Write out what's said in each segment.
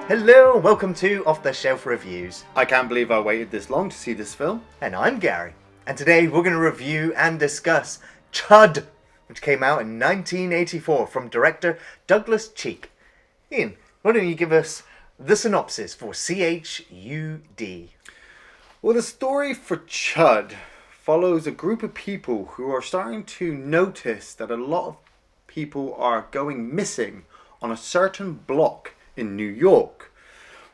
Hello, welcome to Off the Shelf Reviews. I can't believe I waited this long to see this film. And I'm Gary. And today we're going to review and discuss C.H.U.D, which came out in 1984 from director Douglas Cheek. Iain, why don't you give us the synopsis for C.H.U.D? Well, the story for C.H.U.D follows a group of people who are starting to notice that a lot of people are going missing on a certain block in New York.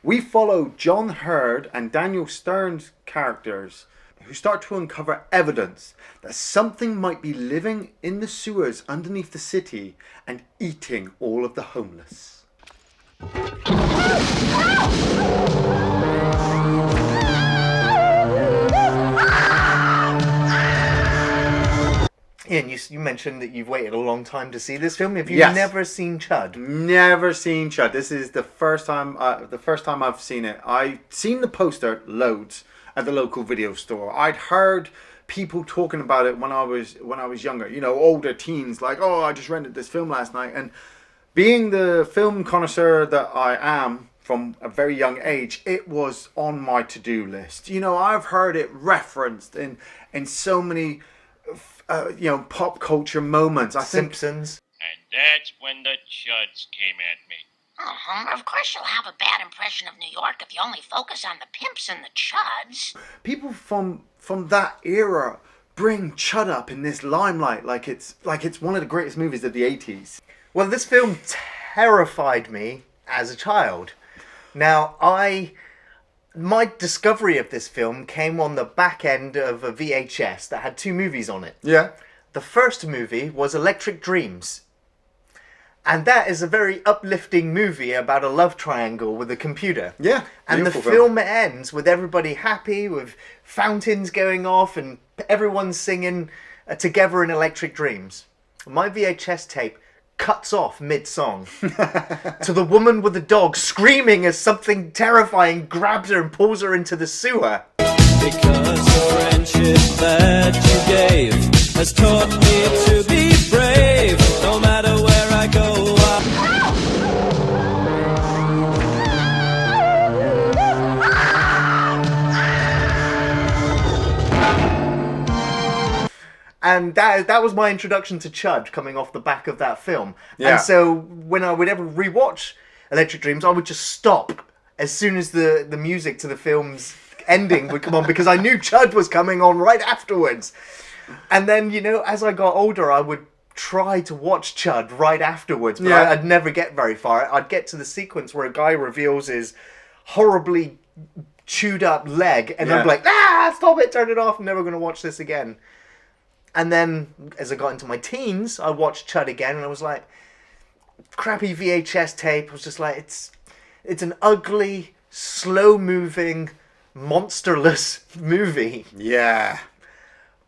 We follow John Hurd and Daniel Stern's characters who start to uncover evidence that something might be living in the sewers underneath the city and eating all of the homeless. Iain, you mentioned that you've waited a long time to see this film. Have you Yes. never seen C.H.U.D? Never seen C.H.U.D. This is the first time I've seen it. I've seen the poster loads at the local video store. I'd heard people talking about it when I was younger. You know, older teens like, "Oh, I just rented this film last night." And being the film connoisseur that I am from a very young age, it was on my to-do list. You know, I've heard it referenced in so many pop culture moments. Simpsons. And that's when the chuds came at me. Of course you'll have a bad impression of New York if you only focus on the pimps and the chuds. People from that era bring C.H.U.D up in this limelight like it's one of the greatest movies of the 80s. Well, this film terrified me as a child. Now, my discovery of this film came on the back end of a VHS that had two movies on it. Yeah. The first movie was Electric Dreams. And that is a very uplifting movie about a love triangle with a computer. Yeah. And the film ends with everybody happy, with fountains going off and everyone singing together in Electric Dreams. My VHS tape cuts off mid-song to the woman with the dog screaming as something terrifying grabs her and pulls her into the sewer. Because your friendship that you gave has taught me to be brave, no matter where I go. And that was my introduction to C.H.U.D, coming off the back of that film. Yeah. And so when I would ever rewatch Electric Dreams, I would just stop as soon as the music to the film's ending would come on, because I knew C.H.U.D was coming on right afterwards. And then, you know, as I got older, I would try to watch C.H.U.D right afterwards, but Yeah. I'd never get very far. I'd get to the sequence where a guy reveals his horribly chewed up leg, and Yeah. I'm like, stop it, turn it off, I'm never going to watch this again. And then, as I got into my teens, I watched C.H.U.D again, and I was like, crappy VHS tape. I was just like, it's an ugly, slow-moving, monsterless movie. Yeah.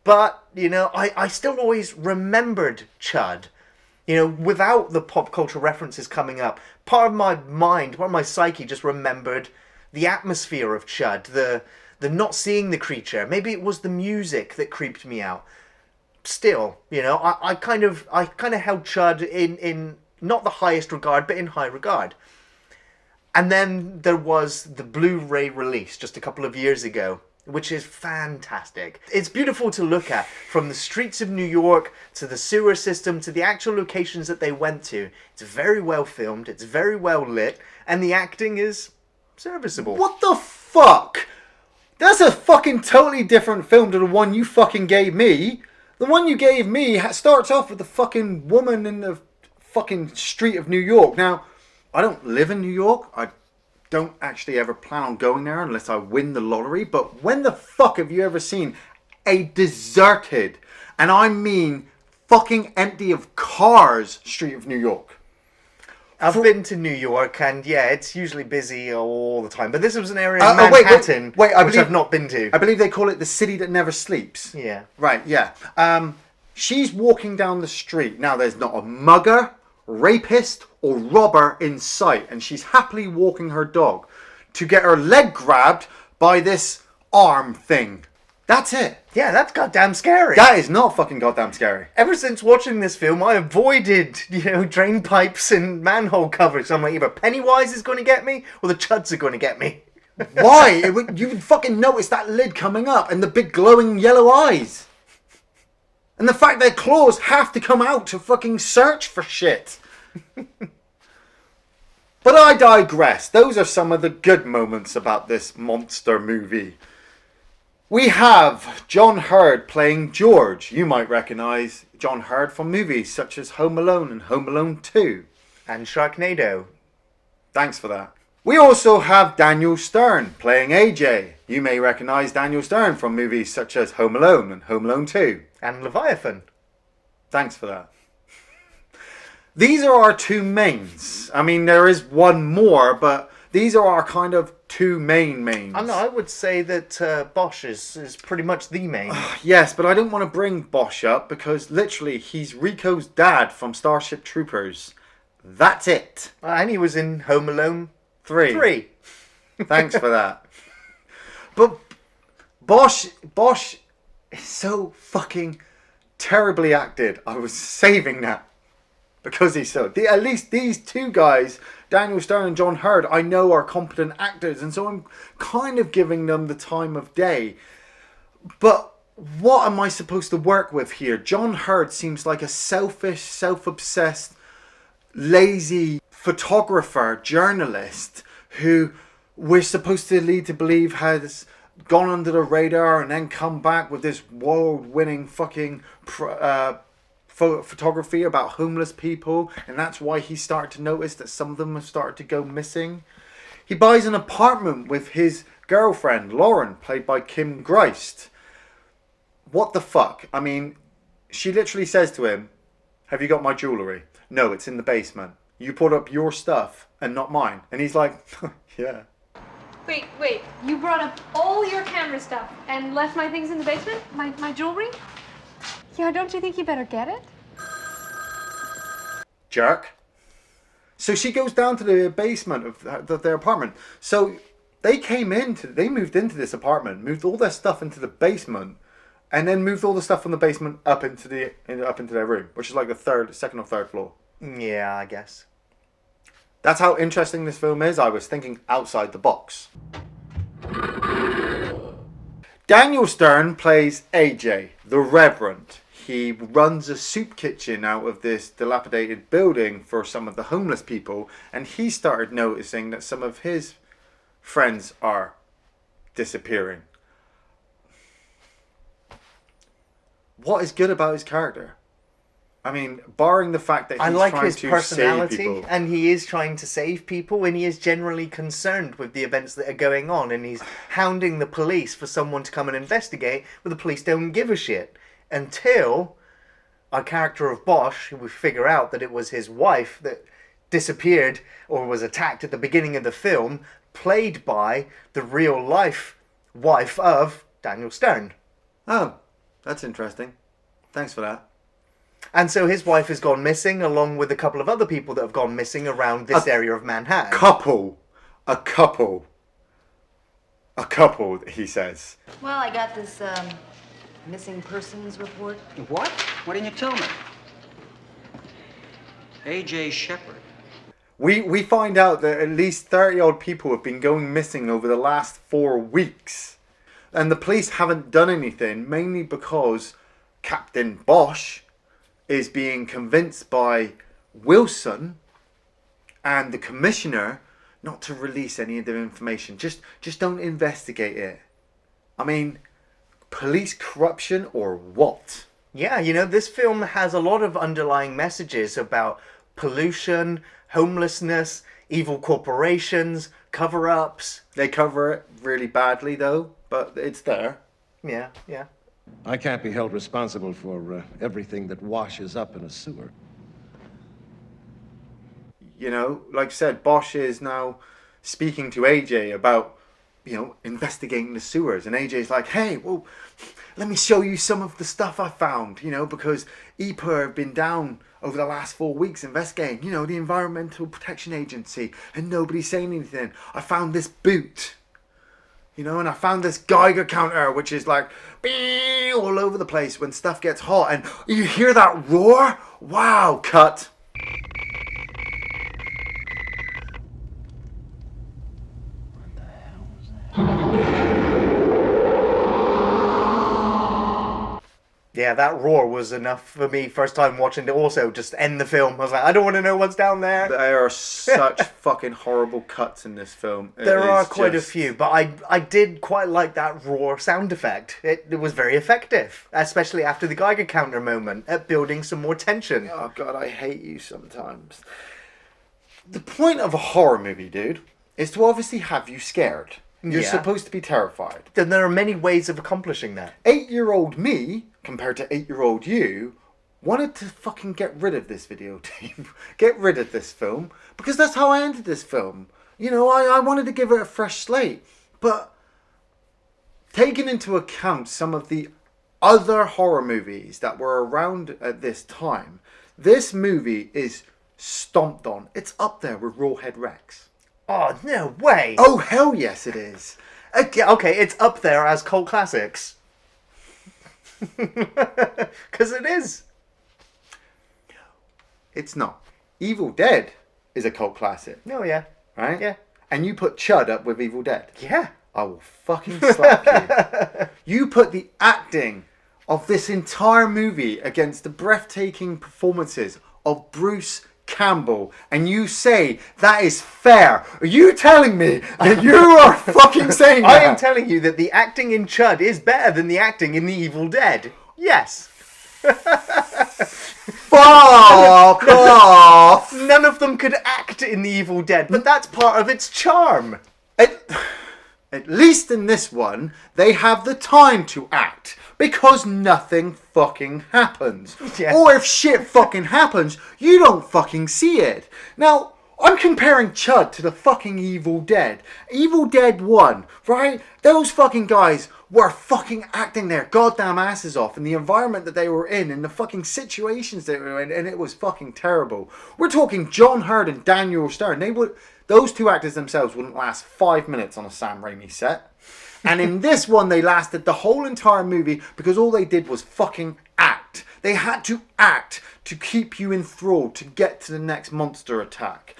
But, you know, I still always remembered C.H.U.D. You know, without the pop culture references coming up, part of my mind, part of my psyche just remembered the atmosphere of C.H.U.D, the not seeing the creature. Maybe it was the music that creeped me out. Still, you know, I kind of held C.H.U.D in not the highest regard, but in high regard. And then there was the Blu-ray release just a couple of years ago, which is fantastic. It's beautiful to look at, from the streets of New York to the sewer system to the actual locations that they went to. It's very well filmed, it's very well lit, and the acting is serviceable. What the fuck? That's a fucking totally different film to the one you fucking gave me. The one you gave me starts off with the fucking woman in the fucking street of New York. Now, I don't live in New York. I don't actually ever plan on going there unless I win the lottery. But when the fuck have you ever seen a deserted, and I mean fucking empty of cars, street of New York? I've been to New York, and yeah, it's usually busy all the time. But this was an area in Manhattan, which I've not been to. I believe they call it the city that never sleeps. Yeah. Right, yeah. She's walking down the street. Now, there's not a mugger, rapist, or robber in sight. And she's happily walking her dog to get her leg grabbed by this arm thing That's it. Yeah, that's goddamn scary. That is not fucking goddamn scary. Ever since watching this film, I avoided, drain pipes and manhole covers. I'm like, either Pennywise is going to get me, or the Chuds are going to get me. Why? You would fucking notice that lid coming up and the big glowing yellow eyes. And the fact their claws have to come out to fucking search for shit. But I digress. Those are some of the good moments about this monster movie. We have John Hurd playing George. You might recognise John Hurd from movies such as Home Alone and Home Alone 2. And Sharknado. Thanks for that. We also have Daniel Stern playing AJ. You may recognise Daniel Stern from movies such as Home Alone and Home Alone 2. And Leviathan. Thanks for that. These are our two mains. I mean, there is one more, but these are our kind of two mains. I would say that Bosch is pretty much the main. Yes, but I don't want to bring Bosch up because literally he's Rico's dad from Starship Troopers. That's it. And he was in Home Alone 3. Thanks for that. But Bosch is so fucking terribly acted. I was saving that because he's so... At least these two guys, Daniel Stern and John Hurd, I know are competent actors, and so I'm kind of giving them the time of day. But what am I supposed to work with here? John Hurd seems like a selfish, self-obsessed, lazy photographer, journalist, who we're supposed to lead to believe has gone under the radar and then come back with this world-winning fucking photography about homeless people, and that's why he started to notice that some of them have started to go missing. He buys an apartment with his girlfriend, Lauren, played by Kim Greist. What the fuck? I mean, she literally says to him, "Have you got my jewellery?" "No, it's in the basement. You put up your stuff and not mine." And he's like, "Yeah." Wait, you brought up all your camera stuff and left my things in the basement? My jewelry? Yeah, don't you think you better get it? Jerk. So she goes down to the basement of their apartment. So they moved into this apartment, moved all their stuff into the basement, and then moved all the stuff from the basement up into their room, which is like the second or third floor. Yeah, I guess. That's how interesting this film is. I was thinking outside the box. Daniel Stern plays AJ, the Reverend. He runs a soup kitchen out of this dilapidated building for some of the homeless people, and he started noticing that some of his friends are disappearing. What is good about his character? I mean, barring the fact that he's like trying his to personality, save people. and he is trying to save people, and he is generally concerned with the events that are going on, and he's hounding the police for someone to come and investigate, but the police don't give a shit. Until our character of Bosch, who we figure out that it was his wife that disappeared or was attacked at the beginning of the film, played by the real life wife of Daniel Stern. Oh, that's interesting. Thanks for that. And so his wife has gone missing, along with a couple of other people that have gone missing around this area of Manhattan. A couple, he says. Well, I got this missing persons report. What? Why didn't you tell me? A.J. Shepard. We find out that at least 30 odd people have been going missing over the last 4 weeks. And the police haven't done anything, mainly because Captain Bosch is being convinced by Wilson and the commissioner not to release any of the information. Just don't investigate it. I mean, police corruption or what? Yeah, this film has a lot of underlying messages about pollution, homelessness, evil corporations, cover-ups. They cover it really badly though, but it's there. Yeah. I can't be held responsible for everything that washes up in a sewer. Like I said, Bosch is now speaking to AJ about, investigating the sewers. And AJ's like, "Hey, well, let me show you some of the stuff I found, because EPA have been down over the last 4 weeks investigating, the Environmental Protection Agency, and nobody's saying anything. I found this boot. You know, and I found this Geiger counter, which is like all over the place when stuff gets hot. And you hear that roar? Wow, cut. Yeah, that roar was enough for me first time watching to also just end the film. I was like, I don't want to know what's down there. There are such fucking horrible cuts in this film. There are quite a few, but I did quite like that roar sound effect. It was very effective, especially after the Geiger counter moment, at building some more tension. Oh God, I hate you sometimes. The point of a horror movie, dude, is to obviously have you scared. You're Yeah. supposed to be terrified. Then there are many ways of accomplishing that. 8-year-old me, compared to 8-year-old you, wanted to fucking get rid of this videotape. Get rid of this film. Because that's how I ended this film. You know, I wanted to give it a fresh slate. But taking into account some of the other horror movies that were around at this time, this movie is stomped on. It's up there with Rawhead Rex. Oh, no way! Oh, hell yes it is. Okay, it's up there as cult classics. Because it is. It's not. Evil Dead is a cult classic, No, yeah. right? Yeah. And you put Chud up with Evil Dead. Yeah. I will fucking slap you. You put the acting of this entire movie against the breathtaking performances of Bruce Campbell, and you say that is fair. Are you telling me that you are fucking saying that? I am telling you that the acting in Chud is better than the acting in The Evil Dead. Yes. Fuck off! None of them could act in The Evil Dead, but that's part of its charm. At least in this one, they have the time to act. Because nothing fucking happens. Yeah. Or if shit fucking happens, you don't fucking see it. Now, I'm comparing Chud to the fucking Evil Dead. Evil Dead 1, right? Those fucking guys were fucking acting their goddamn asses off in the environment that they were in the fucking situations they were in, and it was fucking terrible. We're talking John Hurt and Daniel Stern. Those two actors themselves wouldn't last 5 minutes on a Sam Raimi set. And in this one, they lasted the whole entire movie because all they did was fucking act. They had to act to keep you enthralled to get to the next monster attack.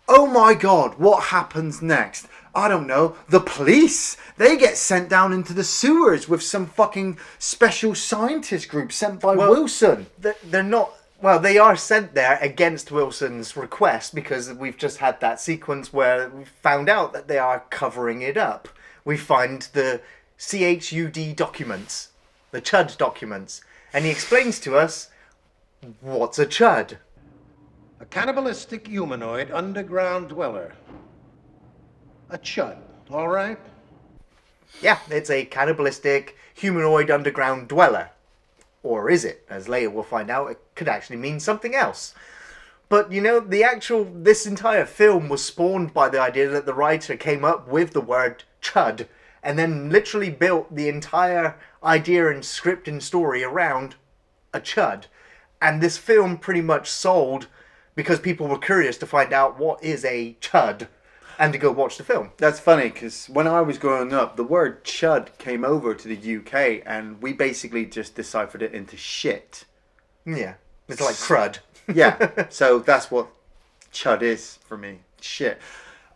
Oh my God, what happens next? I don't know. The police, they get sent down into the sewers with some fucking special scientist group sent by Wilson. They're not... Well, they are sent there against Wilson's request because we've just had that sequence where we found out that they are covering it up. We find the C.H.U.D documents, the C.H.U.D documents, and he explains to us what's a C.H.U.D. A cannibalistic humanoid underground dweller. A chud, all right? Yeah, it's a cannibalistic humanoid underground dweller. Or is it? As later we'll find out, it could actually mean something else. But, you know, this entire film was spawned by the idea that the writer came up with the word C.H.U.D and then literally built the entire idea and script and story around a C.H.U.D. And this film pretty much sold because people were curious to find out what is a C.H.U.D and to go watch the film. That's funny because when I was growing up, the word chud came over to the UK and we basically just deciphered it into shit. Yeah, it's like crud. Yeah, so that's what chud is for me. Shit.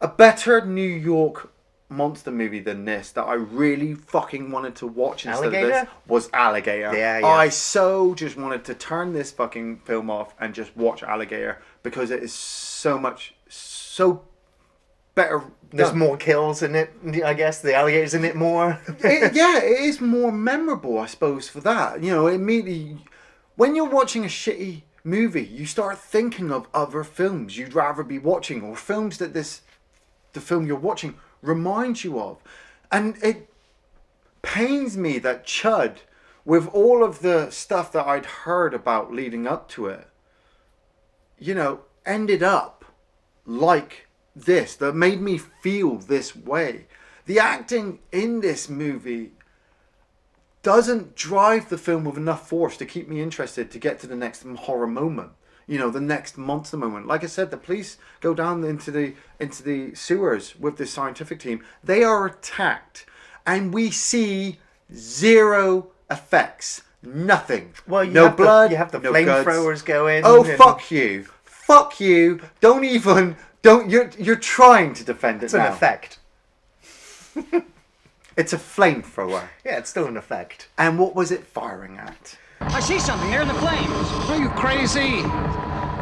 A better New York monster movie than this that I really fucking wanted to watch instead of this was Alligator. Yeah. I so just wanted to turn this fucking film off and just watch Alligator because it is so better. There's more kills in it, I guess. The alligator's in it more. It is more memorable, I suppose, for that. You know, immediately when you're watching a shitty movie, you start thinking of other films you'd rather be watching or films that the film you're watching reminds you of. And it pains me that C.H.U.D, with all of the stuff that I'd heard about leading up to it, you know, ended up like this, that made me feel this way. The acting in this movie doesn't drive the film with enough force to keep me interested to get to the next horror moment. You know, the next monster moment. Like I said, the police go down into the sewers with the scientific team. They are attacked. and we see zero effects. Nothing. Well, no blood. You have the no flamethrowers going. Oh, fuck you. Fuck you. Don't. You're trying to defend it It's now. an effect. It's a flamethrower. Yeah, it's still an effect. And what was it firing at? I see something there in the flames. Are you crazy?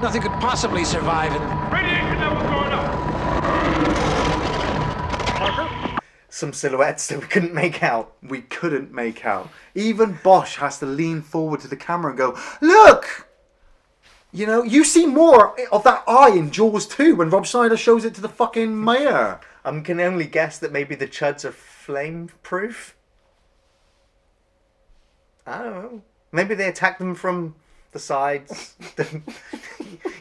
Nothing could possibly survive it. Radiation level going up. Some silhouettes that we couldn't make out. We couldn't make out. Even Bosch has to lean forward to the camera and go, look! You know, you see more of that eye in Jaws 2 when Rob Schneider shows it to the fucking mayor. I can only guess that maybe the chuds are flame-proof. I don't know. Maybe they attack them from the sides.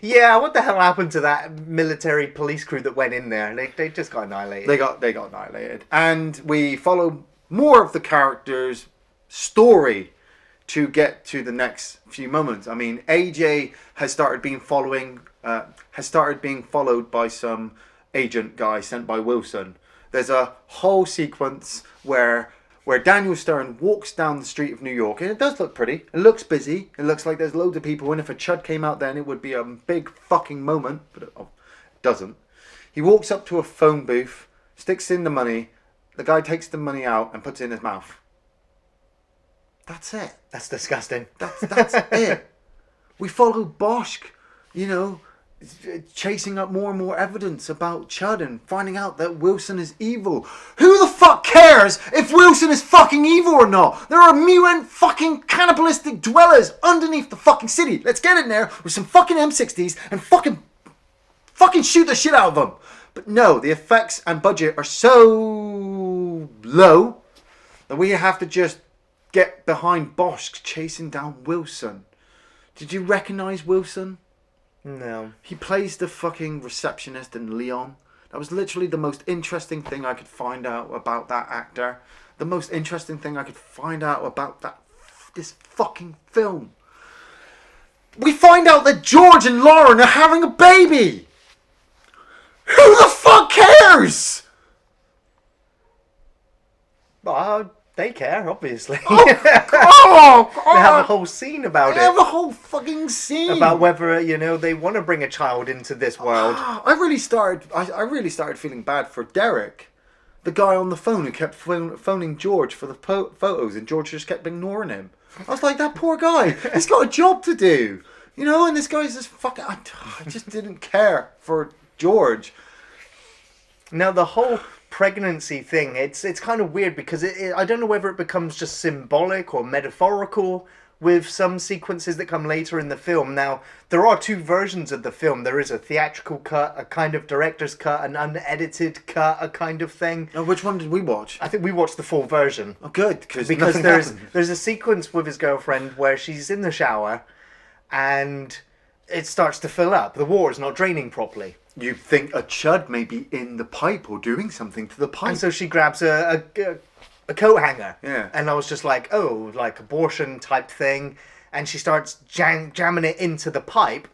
Yeah, what the hell happened to that military police crew that went in there? They just got annihilated. They got annihilated. And we follow more of the characters' story to get to the next few moments. I mean, AJ has started being followed by some agent guy sent by Wilson. There's a whole sequence where Daniel Stern walks down the street of New York, and it does look pretty. It looks busy. It looks like there's loads of people, and if a chud came out then, it would be a big fucking moment, but it doesn't. He walks up to a phone booth, sticks in the money, the guy takes the money out and puts it in his mouth. That's it. That's disgusting. That's it. We follow Bosch, you know, chasing up more and more evidence about Chud and finding out that Wilson is evil. Who the fuck cares if Wilson is fucking evil or not? There are mutant fucking cannibalistic dwellers underneath the fucking city. Let's get in there with some fucking M60s and fucking shoot the shit out of them. But no, the effects and budget are so low that we have to just get behind Bosch chasing down Wilson. Did you recognise Wilson? No. He plays the fucking receptionist in Leon. That was literally the most interesting thing I could find out about that actor. The most interesting thing I could find out about this fucking film. We find out that George and Lauren are having a baby. Who the fuck cares? They care, obviously. Oh, They have a whole scene about They it. have a whole fucking scene About whether, you know, they want to bring a child into this world. I really started feeling bad for Derek, the guy on the phone who kept phoning George for the photos, and George just kept ignoring him. I was like, that poor guy, he's got a job to do, you know. And this guy's just fucking. I just didn't care for George. Now the whole pregnancy thing, it's kind of weird because I don't know whether it becomes just symbolic or metaphorical with some sequences that come later in the film. Now, there are two versions of the film. There is a theatrical cut, a kind of director's cut, an unedited cut, a kind of thing. Now, which one did we watch? I think we watched the full version. Oh, good, because there's a sequence with his girlfriend where she's in the shower and it starts to fill up. The water's not draining properly. You think a chud may be in the pipe or doing something to the pipe. And so she grabs a coat hanger. Yeah. And I was just like, oh, like abortion type thing. And she starts jamming it into the pipe,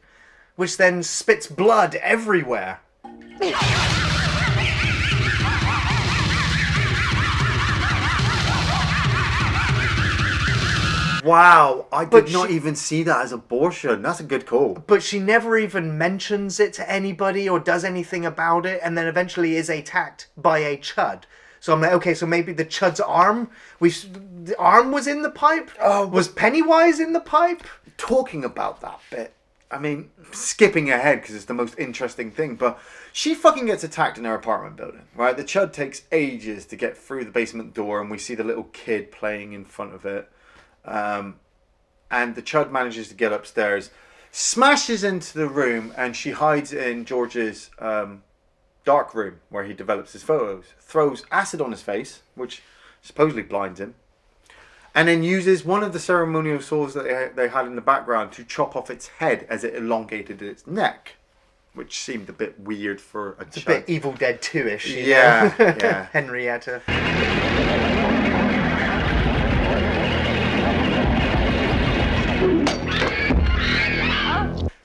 which then spits blood everywhere. Wow, I did not even see that as abortion. That's a good call. But she never even mentions it to anybody or does anything about it, and then eventually is attacked by a chud. So I'm like, okay, so maybe the chud's arm, the arm was in the pipe? Was Pennywise in the pipe? Talking about that bit, I mean, skipping ahead because it's the most interesting thing, but she fucking gets attacked in her apartment building, right? The chud takes ages to get through the basement door, and we see the little kid playing in front of it. And the chud manages to get upstairs, smashes into the room, and she hides in George's dark room where he develops his photos, throws acid on his face, which supposedly blinds him, and then uses one of the ceremonial saws that they had in the background to chop off its head as it elongated its neck, which seemed a bit weird for a chud. It's a bit Evil Dead 2-ish. Yeah, yeah. Henrietta.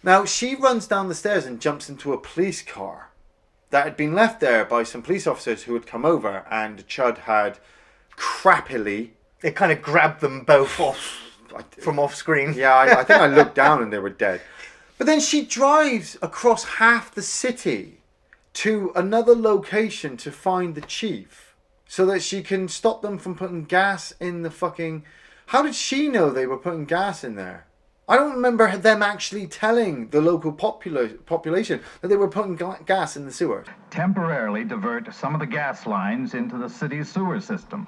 Now, she runs down the stairs and jumps into a police car that had been left there by some police officers who had come over, and the chud had crappily. It kind of grabbed them both off from off screen. Yeah, I think I looked down and they were dead. But then she drives across half the city to another location to find the chief so that she can stop them from putting gas in the fucking... How did she know they were putting gas in there? I don't remember them actually telling the local population that they were putting gas in the sewers. Temporarily divert some of the gas lines into the city's sewer system.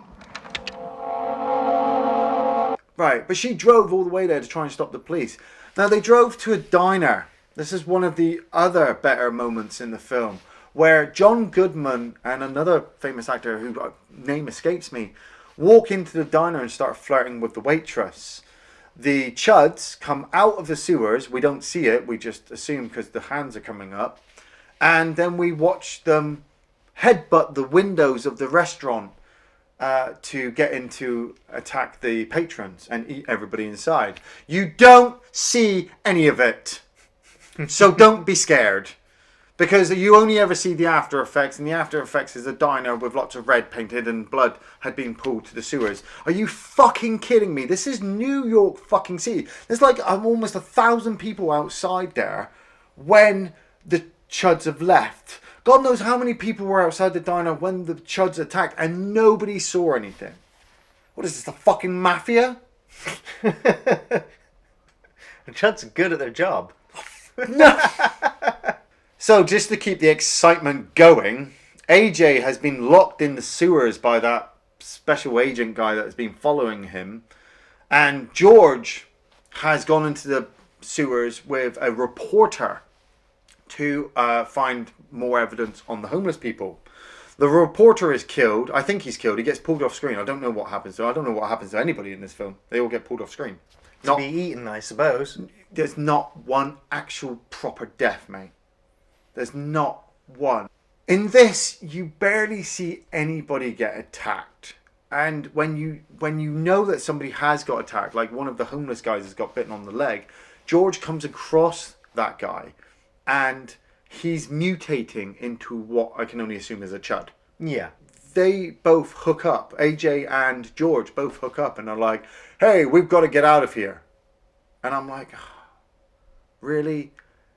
Right, but she drove all the way there to try and stop the police. Now, they drove to a diner. This is one of the other better moments in the film, where John Goodman and another famous actor whose name escapes me walk into the diner and start flirting with the waitress. The Chuds come out of the sewers. We don't see it. We just assume because the hands are coming up. And then we watch them headbutt the windows of the restaurant to get in to attack the patrons and eat everybody inside. You don't see any of it. So don't be scared. Because you only ever see the after effects, and the after effects is a diner with lots of red painted and blood had been pulled to the sewers. Are you fucking kidding me? This is New York fucking City. There's like almost 1,000 people outside there when the Chuds have left. God knows how many people were outside the diner when the Chuds attacked, and nobody saw anything. What is this, the fucking mafia? The Chuds are good at their job. No. So, just to keep the excitement going, AJ has been locked in the sewers by that special agent guy that has been following him. And George has gone into the sewers with a reporter to find more evidence on the homeless people. The reporter is killed. I think he's killed. He gets pulled off screen. I don't know what happens to him. I don't know what happens to anybody in this film. They all get pulled off screen. To be eaten, I suppose. There's not one actual proper death, mate. There's not one. In this, you barely see anybody get attacked. And when you know that somebody has got attacked, like one of the homeless guys has got bitten on the leg, George comes across that guy and he's mutating into what I can only assume is a Chud. Yeah. They both hook up. AJ and George both hook up and are like, hey, we've got to get out of here. And I'm like, oh, really?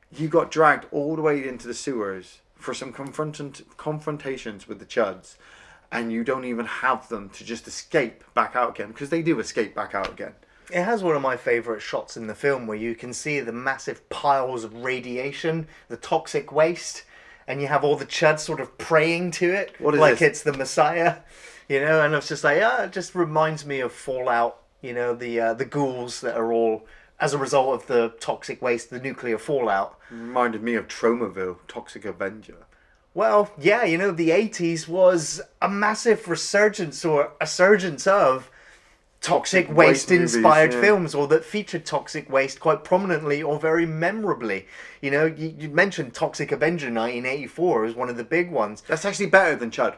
You got dragged all the way into the sewers for some confrontations with the Chuds, and you don't even have them to just escape back out again, because they do escape back out again. It has one of my favourite shots in the film where you can see the massive piles of radiation, the toxic waste, and you have all the Chuds sort of praying to it, like it's the Messiah, you know, and it's just like, it just reminds me of Fallout, you know, the ghouls that are all... as a result of the toxic waste, the nuclear fallout. Reminded me of Tromaville, Toxic Avenger. Well, yeah, you know, the 80s was a massive resurgence or a surgence of toxic waste-inspired films, or that featured toxic waste quite prominently or very memorably. You know, you mentioned Toxic Avenger 1984 as one of the big ones. That's actually better than Chud.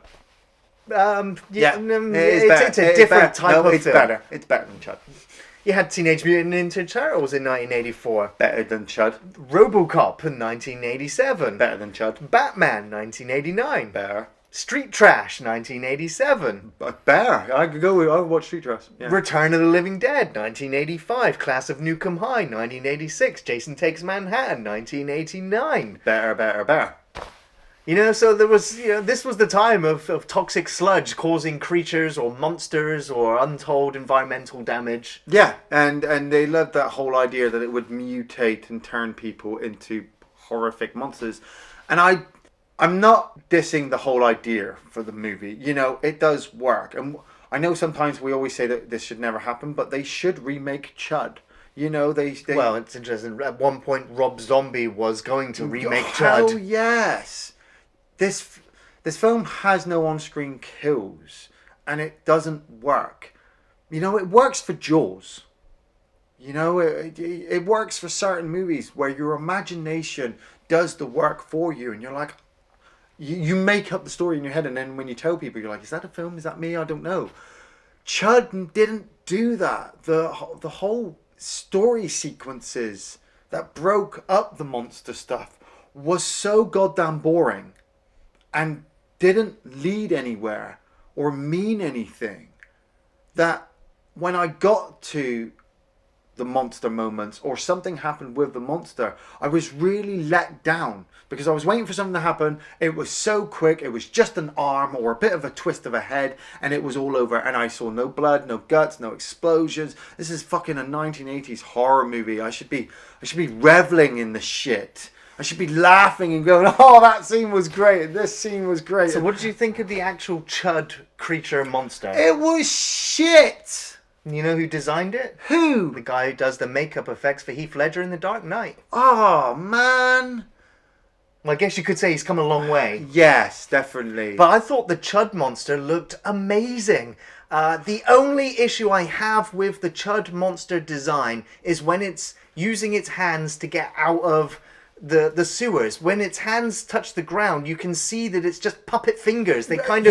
It's a different type of film. It's better. It's better than Chud. You had Teenage Mutant Ninja Turtles in 1984. Better than Chud. RoboCop in 1987. Better than Chud. Batman 1989. Better. Street Trash 1987. Better. I would watch Street Trash. Yeah. Return of the Living Dead 1985. Class of Nukem High 1986. Jason Takes Manhattan 1989. Better. You know, so there was, you know, this was the time of toxic sludge causing creatures or monsters or untold environmental damage. Yeah, and they loved that whole idea that it would mutate and turn people into horrific monsters. And I'm not dissing the whole idea for the movie. You know, it does work. And I know sometimes we always say that this should never happen, but they should remake Chud. You know, they... Well, it's interesting. At one point, Rob Zombie was going to remake Chud. Oh, yes. This film has no on-screen kills, and it doesn't work. You know, it works for Jaws. You know, it works for certain movies where your imagination does the work for you, and you're like, you make up the story in your head, and then when you tell people, you're like, is that a film? Is that me? I don't know. Chud didn't do that. The whole story sequences that broke up the monster stuff was so goddamn boring and didn't lead anywhere or mean anything. that when I got to the monster moments or something happened with the monster, I was really let down because I was waiting for something to happen. It was so quick. It was just an arm or a bit of a twist of a head and it was all over, and I saw no blood, no guts, no explosions. This is fucking a 1980s horror movie. I should be reveling in the shit. I should be laughing and going, oh, that scene was great. This scene was great. So what did you think of the actual Chud creature monster? It was shit. You know who designed it? Who? The guy who does the makeup effects for Heath Ledger in The Dark Knight. Oh, man. Well, I guess you could say he's come a long way. Yes, definitely. But I thought the Chud monster looked amazing. The only issue I have with the Chud monster design is when it's using its hands to get out of the sewers. When its hands touch the ground, you can see that it's just puppet fingers. They're kind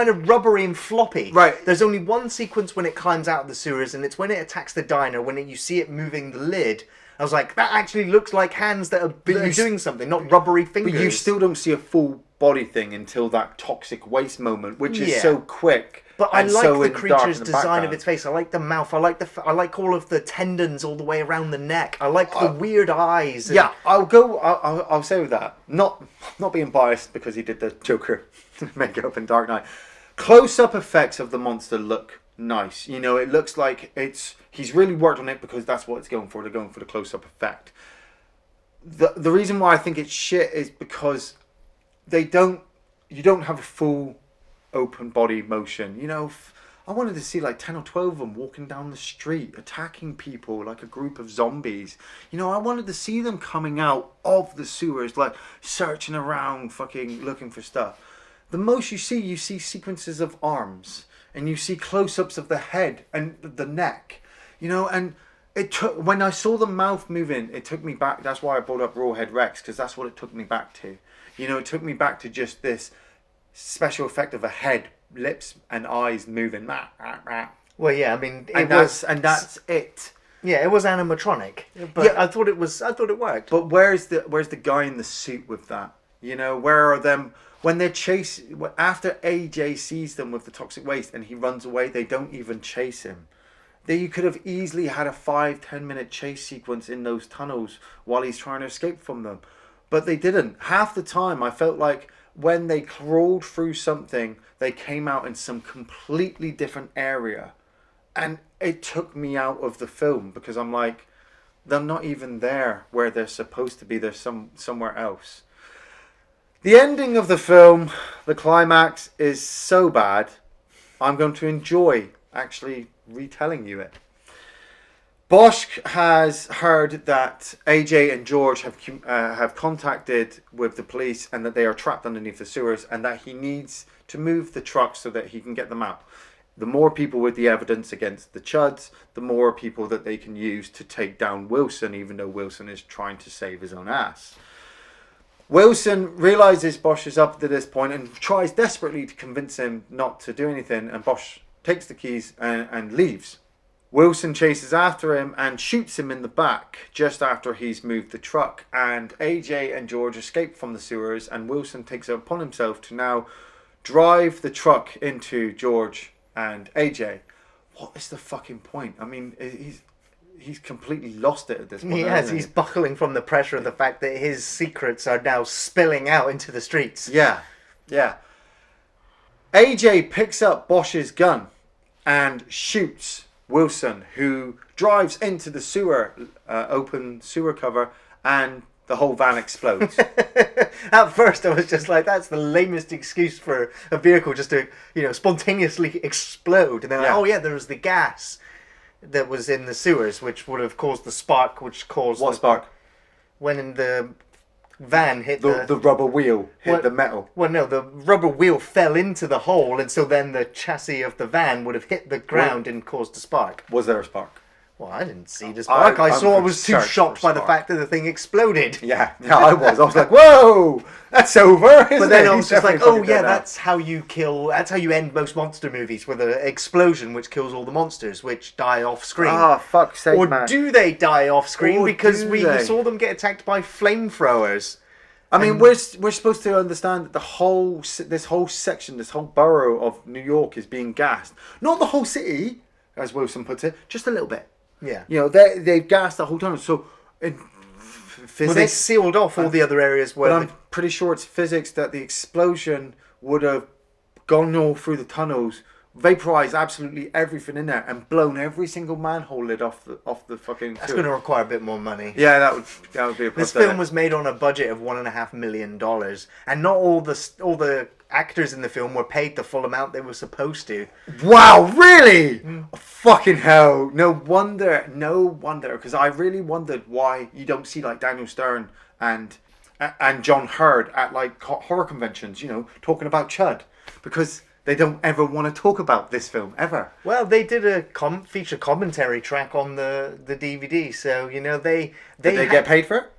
of rubbery and floppy. Right. There's only one sequence when it climbs out of the sewers, and it's when it attacks the diner, when you see it moving the lid. I was like, that actually looks like hands that are doing something, not rubbery fingers. But you still don't see a full body thing until that toxic waste moment, which is so quick. But I like so the dark creature's in the design background. of its face. I like the mouth. I like all of the tendons all the way around the neck. I like the weird eyes. Yeah, I'll say with that. Not being biased because he did the Joker makeup in Dark Knight. Close-up effects of the monster look nice. You know, it looks like he's really worked on it because that's what it's going for. They're going for the close-up effect. The reason why I think it's shit is because you don't have a full open body motion. You know, I wanted to see like 10 or 12 of them walking down the street, attacking people like a group of zombies. You know, I wanted to see them coming out of the sewers, like searching around, fucking looking for stuff. The most you see sequences of arms, and you see close-ups of the head and the neck. You know, and when I saw the mouth moving, it took me back. That's why I brought up Rawhead Rex, because that's what it took me back to. You know, it took me back to just this special effect of a head, lips and eyes moving. Well, yeah, I mean, that's it. Yeah, it was animatronic, but yeah, I thought it worked. But where's the guy in the suit with that? You know, where are them when they're after AJ sees them with the toxic waste and he runs away? They don't even chase him. You could have easily had a 5-10 minute chase sequence in those tunnels while he's trying to escape from them, but they didn't. Half the time, I felt like when they crawled through something, they came out in some completely different area. And it took me out of the film because I'm like, they're not even there where they're supposed to be. They're somewhere else. The ending of the film, the climax, is so bad, I'm going to enjoy actually retelling you it. Bosch has heard that AJ and George have contacted with the police and that they are trapped underneath the sewers and that he needs to move the truck so that he can get them out. The more people with the evidence against the Chuds, the more people that they can use to take down Wilson, even though Wilson is trying to save his own ass. Wilson realizes Bosch is up to this point and tries desperately to convince him not to do anything, and Bosch takes the keys and leaves. Wilson chases after him and shoots him in the back just after he's moved the truck, and AJ and George escape from the sewers, and Wilson takes it upon himself to now drive the truck into George and AJ. What is the fucking point? I mean, he's completely lost it at this point. Yes, he's buckling from the pressure of the fact that his secrets are now spilling out into the streets. Yeah. AJ picks up Bosch's gun and shoots Wilson, who drives into the open sewer cover, and the whole van explodes. At first, I was just like, that's the lamest excuse for a vehicle just to, spontaneously explode. And then, oh yeah, there was the gas that was in the sewers, which would have caused the spark, which caused... What spark? When the van hit the rubber wheel hit the metal. Well, no, the rubber wheel fell into the hole, and so then the chassis of the van would have hit the ground and caused a spark. Was there a spark? Well, I didn't see the spark. I was too shocked by the fact that the thing exploded. Yeah, I was. I was like, whoa, that's over, But then I was just like, oh yeah, that's how you end most monster movies, with an explosion which kills all the monsters, which die off screen. Ah, fuck's sake, man. Or do they die off screen? Because we saw them get attacked by flamethrowers. I mean, we're supposed to understand that this whole section, this whole borough of New York is being gassed. Not the whole city, as Wilson puts it, just a little bit. Yeah. You know, they've gassed the whole tunnel. So in physics, well, they sealed off all the other areas where. But I'm pretty sure it's physics that the explosion would have gone all through the tunnels, vaporized absolutely everything in there, and blown every single manhole lid off the fucking. That's going to require a bit more money. Yeah, that would be a. This film was made on a budget of $1.5 million, and not all the actors in the film were paid the full amount they were supposed to. Wow, really? Fucking hell! No wonder. Because I really wondered why you don't see like Daniel Stern and John Hurd at like horror conventions, you know, talking about C.H.U.D, because they don't ever want to talk about this film ever. Well, they did a feature commentary track on the DVD, so you know they Did they get paid for it?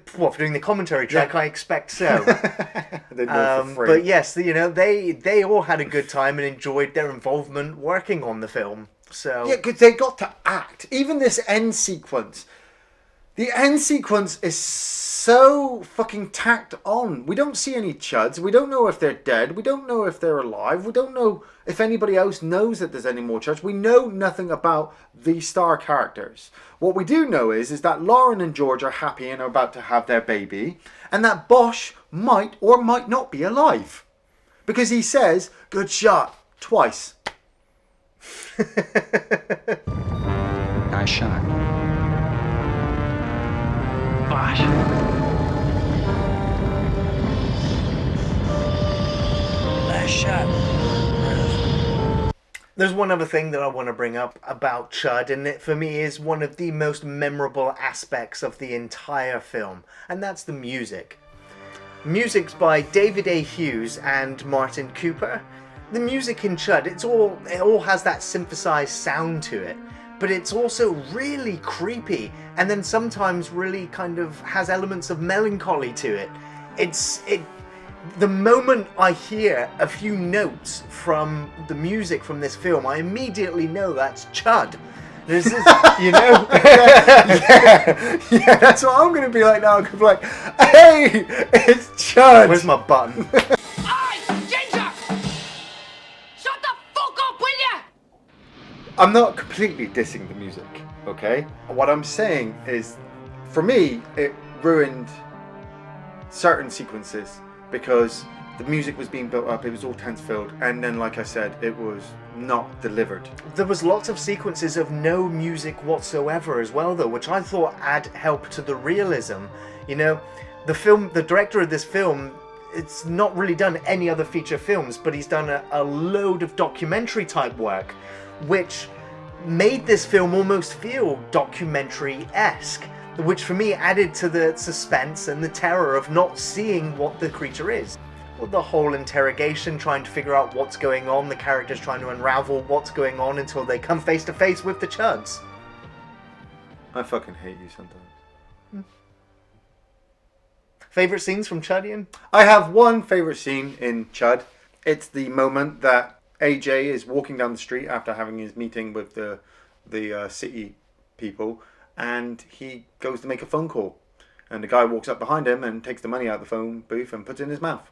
For doing the commentary track? Yeah. I expect so. They do it for free. But yes, you know they all had a good time and enjoyed their involvement working on the film. So yeah, because they got to act. Even this end sequence. The end sequence is so fucking tacked on. We don't see any chuds. We don't know if they're dead. We don't know if they're alive. We don't know if anybody else knows that there's any more chuds. We know nothing about the star characters. What we do know is that Lauren and George are happy and are about to have their baby, and that Bosch might or might not be alive. Because he says, "Good shot," twice. Nice shot. Bosch. Nice shot. There's one other thing that I want to bring up about C.H.U.D, and it for me is one of the most memorable aspects of the entire film, and that's the music. Music's by David A. Hughes and Martin Cooper. The music in C.H.U.D, it all has that synthesized sound to it, but it's also really creepy, and then sometimes really kind of has elements of melancholy to it. The moment I hear a few notes from the music from this film, I immediately know that's C.H.U.D. This is, you know? yeah, that's what I'm going to be like now. I'm going to be like, hey, it's C.H.U.D. Where's my button? Hey, Ginger! Shut the fuck up, will ya? I'm not completely dissing the music, okay? What I'm saying is, for me, it ruined certain sequences because the music was being built up, it was all tense-filled, and then, like I said, it was not delivered. There was lots of sequences of no music whatsoever as well, though, which I thought add help to the realism. You know, the director of this film, it's not really done any other feature films, but he's done a load of documentary-type work, which made this film almost feel documentary-esque, which for me added to the suspense and the terror of not seeing what the creature is. Well, the whole interrogation, trying to figure out what's going on, the characters trying to unravel what's going on until they come face to face with the C.H.U.Ds. I fucking hate you sometimes. Favourite scenes from C.H.U.D, Iain? I have one favourite scene in C.H.U.D. It's the moment that AJ is walking down the street after having his meeting with the city people, and he goes to make a phone call. And the guy walks up behind him and takes the money out of the phone booth and puts it in his mouth.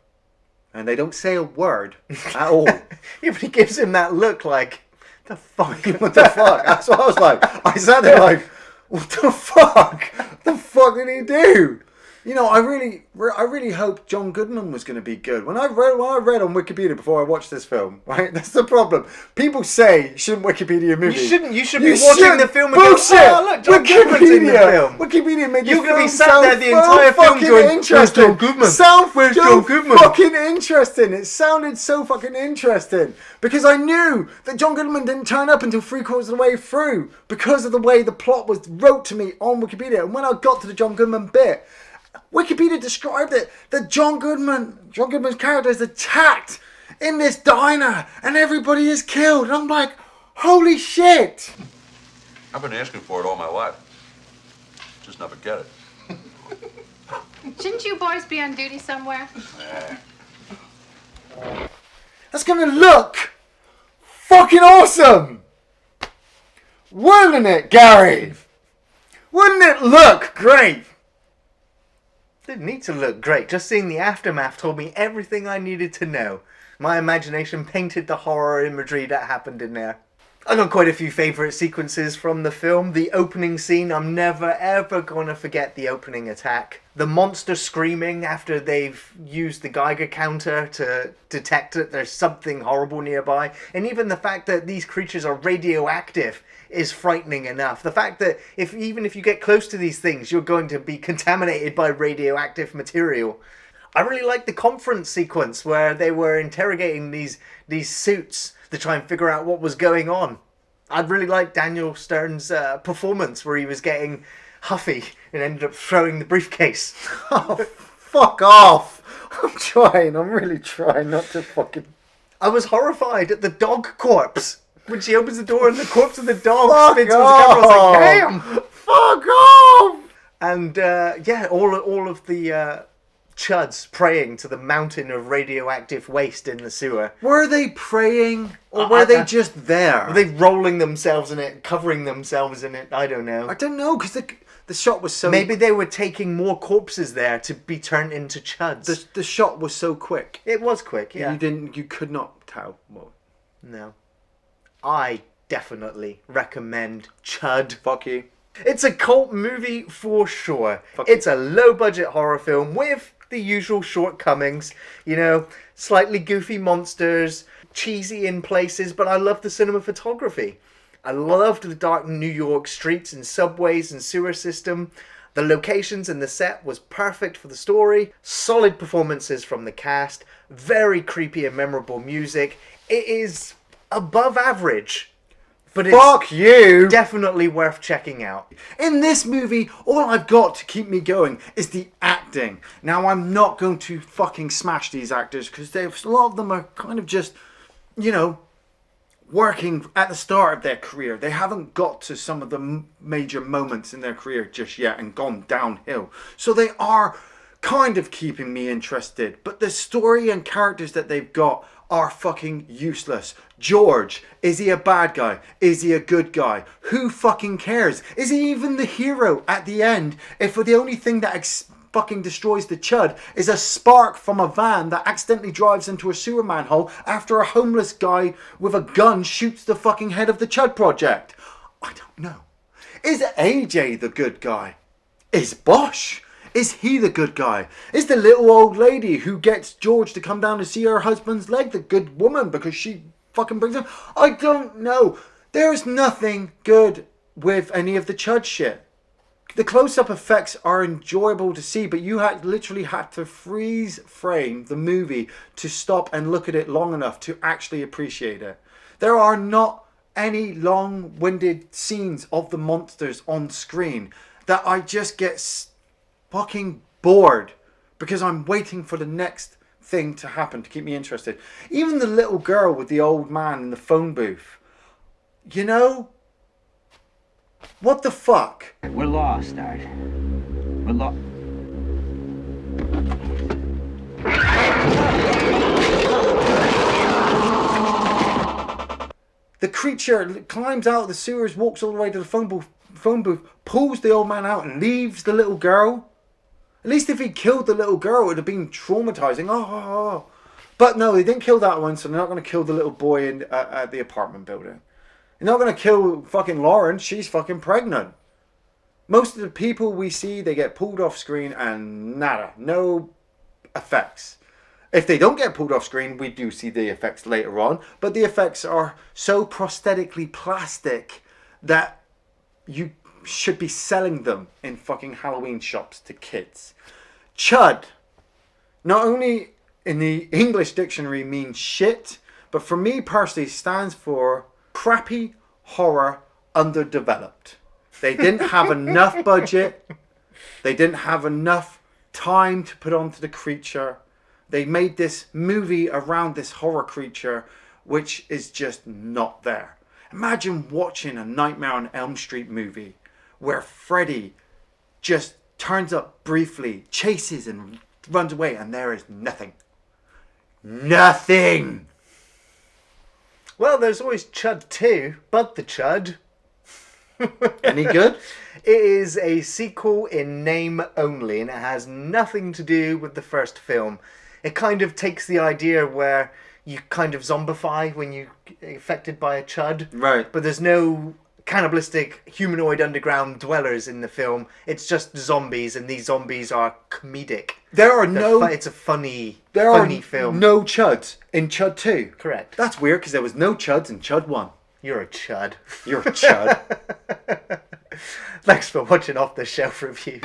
And they don't say a word at all. Yeah, but he gives him that look like, the fuck? What the fuck? That's what I was like. I sat there like, what the fuck? What the fuck did he do? You know, I really hoped John Goodman was going to be good. When I read on Wikipedia before I watched this film, right? That's the problem. People say you shouldn't Wikipedia movies. You shouldn't. You should be watching the film and bullshit. Go, oh, look, John Goodman's in the film. Wikipedia made You're the going to film be sat there the entire film going, "Where's John Goodman? Where's John Goodman?" Fucking interesting. It sounded so fucking interesting because I knew that John Goodman didn't turn up until 3/4 of the way through because of the way the plot was wrote to me on Wikipedia. And when I got to the John Goodman bit, Wikipedia described it that John Goodman's character is attacked in this diner and everybody is killed. And I'm like, holy shit. I've been asking for it all my life. Just never get it. Shouldn't you boys be on duty somewhere? That's gonna look fucking awesome. Wouldn't it, Gary? Wouldn't it look great? Didn't need to look great. Just seeing the aftermath told me everything I needed to know. My imagination painted the horror imagery that happened in there. I got quite a few favourite sequences from the film. The opening scene, I'm never ever going to forget the opening attack. The monster screaming after they've used the Geiger counter to detect that there's something horrible nearby. And even the fact that these creatures are radioactive is frightening enough. The fact that even if you get close to these things, you're going to be contaminated by radioactive material. I really like the conference sequence where they were interrogating these suits to try and figure out what was going on. I'd really like Daniel Stern's performance where he was getting huffy and ended up throwing the briefcase. Oh, fuck off! I'm really trying not to fucking... I was horrified at the dog corpse. When she opens the door and the corpse of the dog spins towards the camera, I was like, damn! Fuck off! And yeah, all of the chuds praying to the mountain of radioactive waste in the sewer. Were they praying, or were they just there? Were they rolling themselves in it, covering themselves in it? I don't know. I don't know, because the shot was so... Maybe they were taking more corpses there to be turned into chuds. The shot was so quick. It was quick, yeah. You could not tell. Well, no. I definitely recommend C.H.U.D. Fuck you. It's a cult movie for sure. It's a low-budget horror film with the usual shortcomings. You know, slightly goofy monsters, cheesy in places, but I love the cinematography. I loved the dark New York streets and subways and sewer system. The locations and the set was perfect for the story. Solid performances from the cast. Very creepy and memorable music. It is above average, but fuck you! Definitely worth checking out. In this movie, all I've got to keep me going is the acting. Now, I'm not going to fucking smash these actors because a lot of them are kind of just, you know, working at the start of their career. They haven't got to some of the major moments in their career just yet and gone downhill. So they are kind of keeping me interested. But the story and characters that they've got are fucking useless. George, is he a bad guy? Is he a good guy? Who fucking cares? Is he even the hero at the end if the only thing that fucking destroys the C.H.U.D is a spark from a van that accidentally drives into a sewer manhole after a homeless guy with a gun shoots the fucking head of the C.H.U.D project? I don't know. Is AJ the good guy? Is Bosch? Is he the good guy? Is the little old lady who gets George to come down to see her husband's leg the good woman because she fucking brings him? I don't know. There's nothing good with any of the C.H.U.D shit. The close-up effects are enjoyable to see, but you literally had to freeze frame the movie to stop and look at it long enough to actually appreciate it. There are not any long-winded scenes of the monsters on screen that I just get fucking bored because I'm waiting for the next thing to happen to keep me interested. Even the little girl with the old man in the phone booth. You know? What the fuck? We're lost, Art. We're lost. The creature climbs out of the sewers, walks all the way to the phone booth, pulls the old man out and leaves the little girl. At least if he killed the little girl, it would have been traumatizing. Oh. But no, they didn't kill that one, so they're not going to kill the little boy at the apartment building. They're not going to kill fucking Lauren. She's fucking pregnant. Most of the people we see, they get pulled off screen and nada. No effects. If they don't get pulled off screen, we do see the effects later on. But the effects are so prosthetically plastic that you should be selling them in fucking Halloween shops to kids. C.H.U.D, not only in the English dictionary means shit, but for me personally stands for crappy horror underdeveloped. They didn't have enough budget. They didn't have enough time to put onto the creature. They made this movie around this horror creature which is just not there. Imagine watching a Nightmare on Elm Street movie where Freddy just turns up briefly, chases and runs away, and there is nothing. Nothing! Well, there's always C.H.U.D 2, Bud the C.H.U.D. Any good? It is a sequel in name only, and it has nothing to do with the first film. It kind of takes the idea where you kind of zombify when you're affected by a chud. Right. But there's no cannibalistic humanoid underground dwellers in the film. It's just zombies, and these zombies are comedic. It's a funny film. No chuds in Chud 2. Correct. That's weird because there was no chuds in Chud 1. You're a chud. You're a chud. Thanks for watching Off the Shelf Reviews.